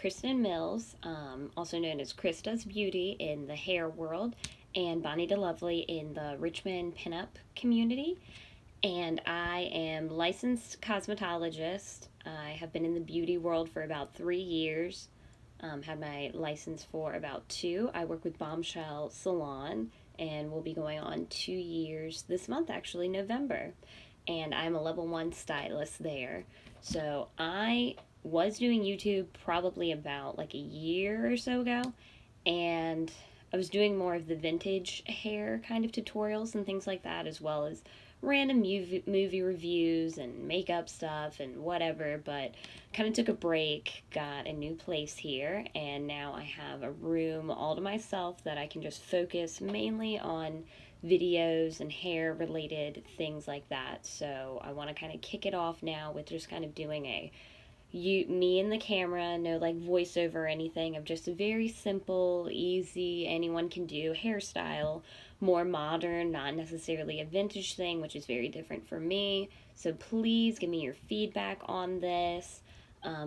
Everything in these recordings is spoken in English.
Kristen Mills, also known as krisdoesbeauty in the hair world, and Bonnie DeLovely in the Richmond pinup community. And I am licensed cosmetologist. I have been in the beauty world for about 3 years. Had my license for about 2. I work with Bombshell Salon and will be going on 2 years this month, actually, November. And I'm a level 1 stylist there. So I was doing YouTube probably about like a year or so ago, and I was doing more of the vintage hair kind of tutorials and things like that, as well as random movie reviews and makeup stuff and whatever, but kind of took a break, got a new place here, and now I have a room all to myself that I can just focus mainly on videos and hair related things like that. So I want to kind of kick it off now with just kind of doing me and the camera, no like voiceover or anything, of just a very simple, easy, anyone can do hairstyle, more modern, not necessarily a vintage thing, which is very different for me. So please give me your feedback on this.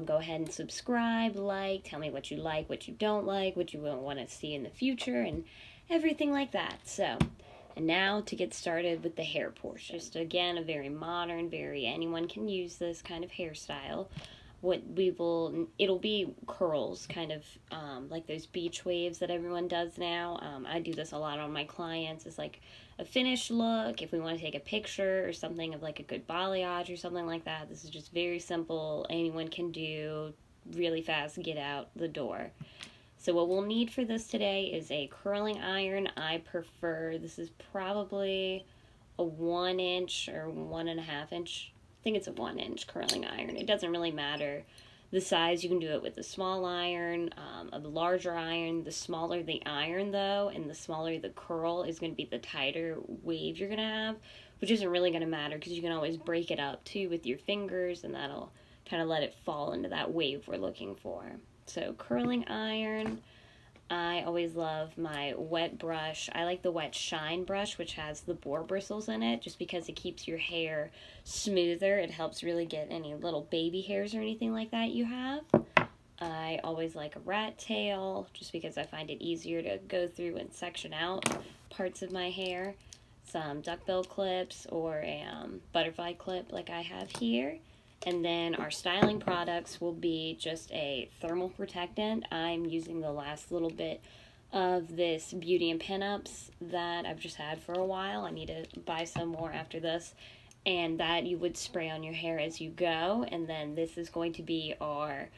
Go ahead and subscribe, tell me what you like, what you don't like, what you want to see in the future, and everything like that. So, and now to get started with the hair portion. Just again, a very modern, very anyone can use this kind of hairstyle. It'll be curls, kind of like those beach waves that everyone does now. I do this a lot on my clients. It's like a finished look. If we want to take a picture or something of like a good balayage or something like that, this is just very simple. Anyone can do, really fast, get out the door. So what we'll need for this today is a curling iron. I prefer, this is probably a 1 inch or 1.5 inch. I think it's a 1 inch curling iron. It doesn't really matter the size. You can do it with a small iron, a larger iron. The smaller the iron though, and the smaller the curl is going to be the tighter wave you're going to have, which isn't really going to matter because you can always break it up too with your fingers, and that'll kind of let it fall into that wave we're looking for. So curling iron. I always love my wet brush. I like the wet shine brush, which has the boar bristles in it, just because it keeps your hair smoother. It helps really get any little baby hairs or anything like that you have. I always like a rat tail, just because I find it easier to go through and section out parts of my hair. Some duckbill clips or a butterfly clip like I have here. And then our styling products will be just a thermal protectant. I'm using the last little bit of this Beauty and Pinups that I've just had for a while. I need to buy some more after this. And that you would spray on your hair as you go. And then this is going to be our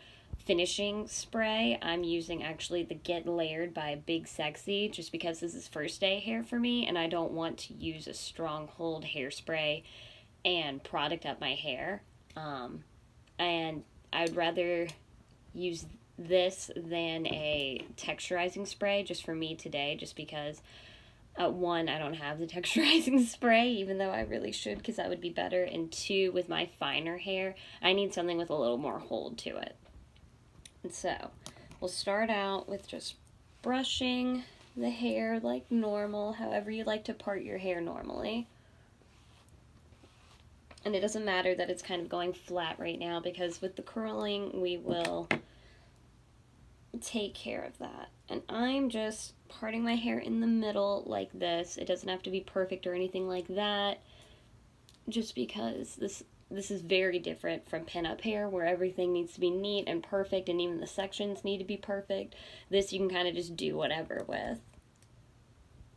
finishing spray. I'm using actually the Get Layered by Big Sexy, just because this is first day hair for me and I don't want to use a strong hold hairspray and product up my hair. And I would rather use this than a texturizing spray just for me today, just because one, I don't have the texturizing spray, even though I really should, because that would be better, and two, with my finer hair, I need something with a little more hold to it. And so we'll start out with just brushing the hair like normal, however you like to part your hair normally. And it doesn't matter that it's kind of going flat right now, because with the curling, we will take care of that. And I'm just parting my hair in the middle like this. It doesn't have to be perfect or anything like that, just because this is very different from pinup hair, where everything needs to be neat and perfect, and even the sections need to be perfect. This you can kind of just do whatever with.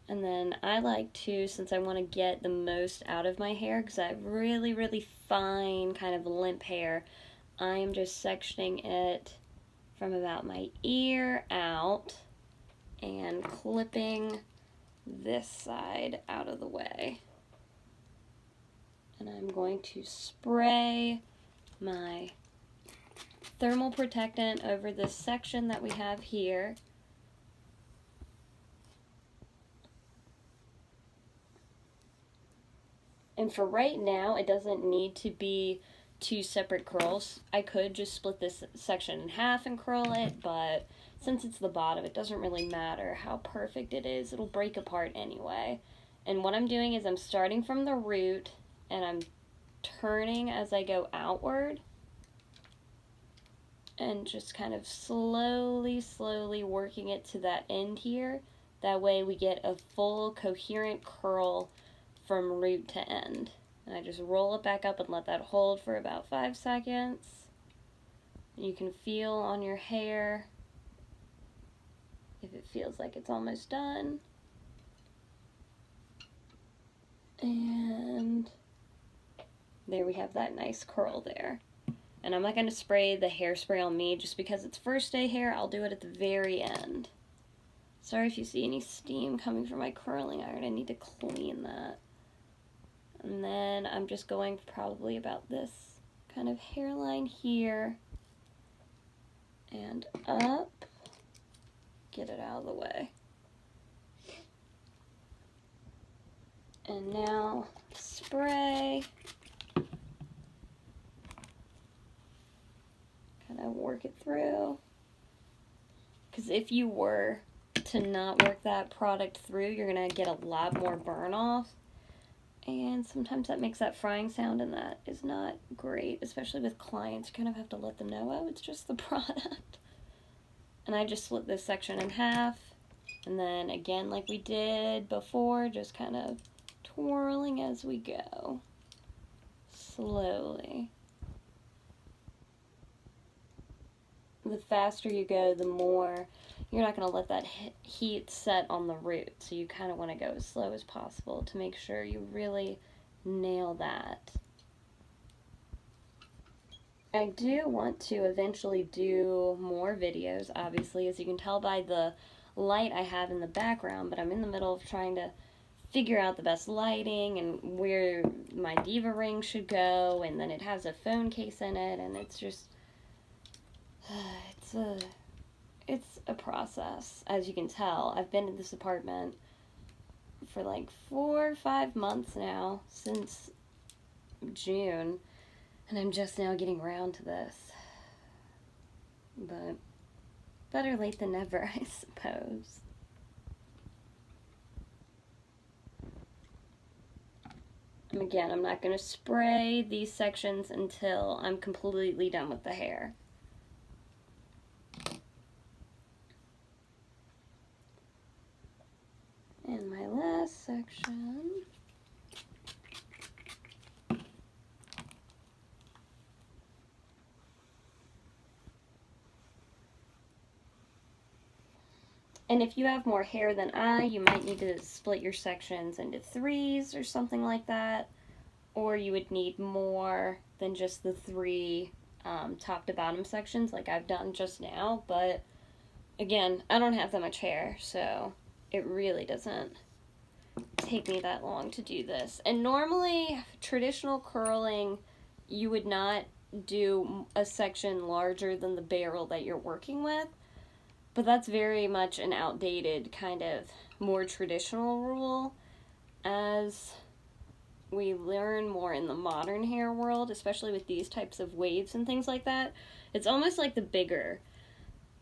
And then I like to, since I want to get the most out of my hair, because I have really, really fine kind of limp hair, I am just sectioning it from about my ear out and clipping this side out of the way. And I'm going to spray my thermal protectant over this section that we have here. And for right now, it doesn't need to be 2 separate curls. I could just split this section in half and curl it, but since it's the bottom, it doesn't really matter how perfect it is. It'll break apart anyway. And what I'm doing is I'm starting from the root, and I'm turning as I go outward. and just kind of slowly working it to that end here. That way we get a full coherent curl from root to end. And I just roll it back up and let that hold for about 5 seconds. You can feel on your hair if it feels like it's almost done. And there we have that nice curl there. And I'm not going to spray the hairspray on me just because it's first day hair. I'll do it at the very end. Sorry if you see any steam coming from my curling iron. I need to clean that. And then I'm just going probably about this kind of hairline here and up. Get it out of the way. And now spray. Kind of work it through. Because if you were to not work that product through, you're going to get a lot more burn off. And sometimes that makes that frying sound, and that is not great, especially with clients. You kind of have to let them know, oh, it's just the product. And I just split this section in half. And then again, like we did before, just kind of twirling as we go. Slowly. The faster you go, the more you're not going to let that heat set on the root. So you kind of want to go as slow as possible to make sure you really nail that. I do want to eventually do more videos, obviously, as you can tell by the light I have in the background, but I'm in the middle of trying to figure out the best lighting and where my diva ring should go, and then it has a phone case in it, and it's just it's a process. As you can tell, I've been in this apartment for like 4 or 5 months now, since June, and I'm just now getting around to this. But better late than never, I suppose. And again, I'm not going to spray these sections until I'm completely done with the hair. And my last section. And if you have more hair than I, you might need to split your sections into 3s or something like that. Or you would need more than just the 3 top to bottom sections like I've done just now. But again, I don't have that much hair, so it really doesn't take me that long to do this. And normally, traditional curling, you would not do a section larger than the barrel that you're working with. But that's very much an outdated, kind of more traditional rule. As we learn more in the modern hair world, especially with these types of waves and things like that, it's almost like the bigger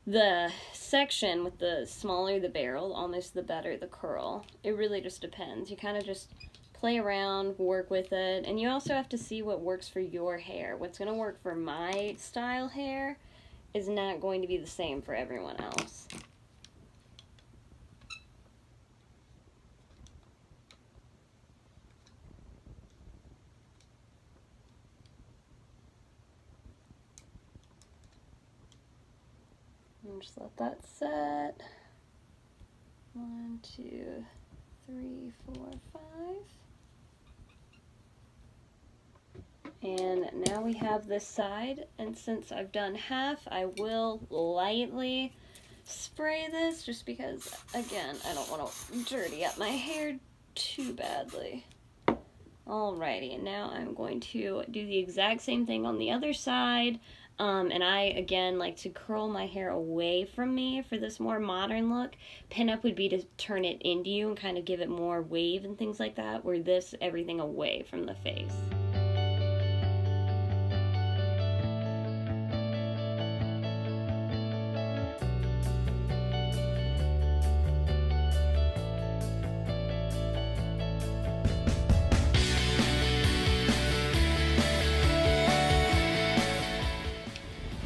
the section, with the smaller the barrel, almost the better the curl. It really just depends. You kind of just play around, work with it, and you also have to see what works for your hair. What's going to work for my style hair is not going to be the same for everyone else. And just let that set. 1, 2, 3, 4, 5. And now we have this side, and since I've done half, I will lightly spray this just because, again, I don't want to dirty up my hair too badly. Alrighty, and now I'm going to do the exact same thing on the other side. And I, again, like to curl my hair away from me for this more modern look. Pin-up would be to turn it into you and kind of give it more wave and things like that, where this, everything away from the face.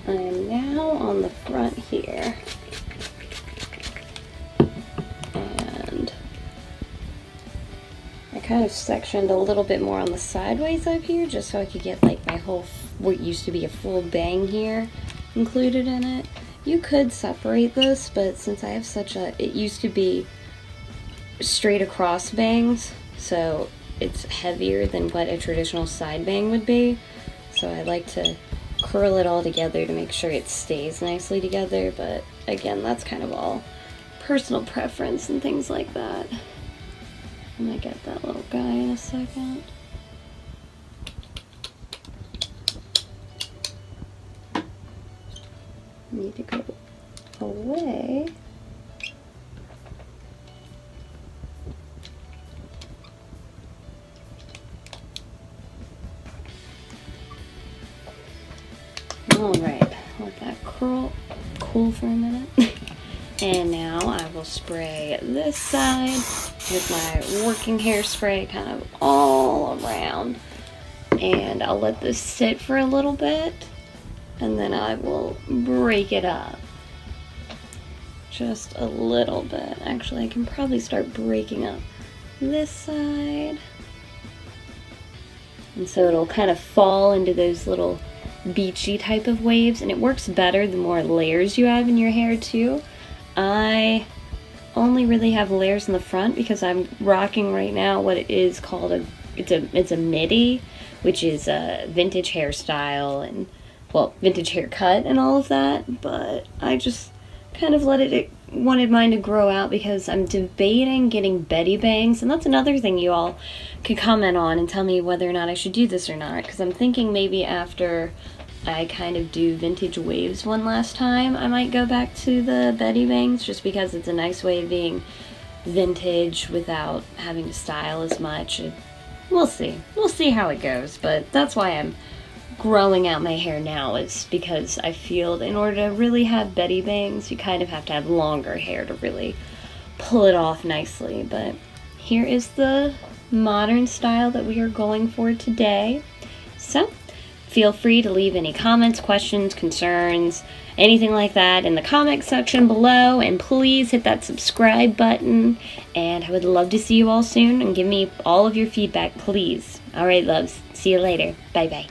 I am now kind of sectioned a little bit more on the sideways up here just so I could get like my whole, what used to be a full bang here included in it. You could separate this, but since I have such a, it used to be straight across bangs, so it's heavier than what a traditional side bang would be. So I like to curl it all together to make sure it stays nicely together, but again, that's kind of all personal preference and things like that. I'm gonna get that little guy in a second. Need to go away. Alright, let that cool for a minute. And now I will spray this side with my working hairspray kind of all around. And I'll let this sit for a little bit, and then I will break it up. Just a little bit. Actually, I can probably start breaking up this side. And so it'll kind of fall into those little beachy type of waves, and it works better the more layers you have in your hair too. I only really have layers in the front because I'm rocking right now what it is called it's a midi, which is a vintage hairstyle and, well, vintage haircut and all of that, but I just kind of wanted mine to grow out because I'm debating getting Betty bangs, and that's another thing you all could comment on and tell me whether or not I should do this or not, because I'm thinking maybe after I kind of do vintage waves one last time, I might go back to the Betty bangs just because it's a nice way of being vintage without having to style as much. And we'll see how it goes, but that's why I'm growing out my hair now, is because I feel in order to really have Betty bangs, you kind of have to have longer hair to really pull it off nicely. But here is the modern style that we are going for today. So feel free to leave any comments, questions, concerns, anything like that in the comment section below, and please hit that subscribe button, and I would love to see you all soon, and give me all of your feedback, please. Alright, loves. See you later. Bye bye.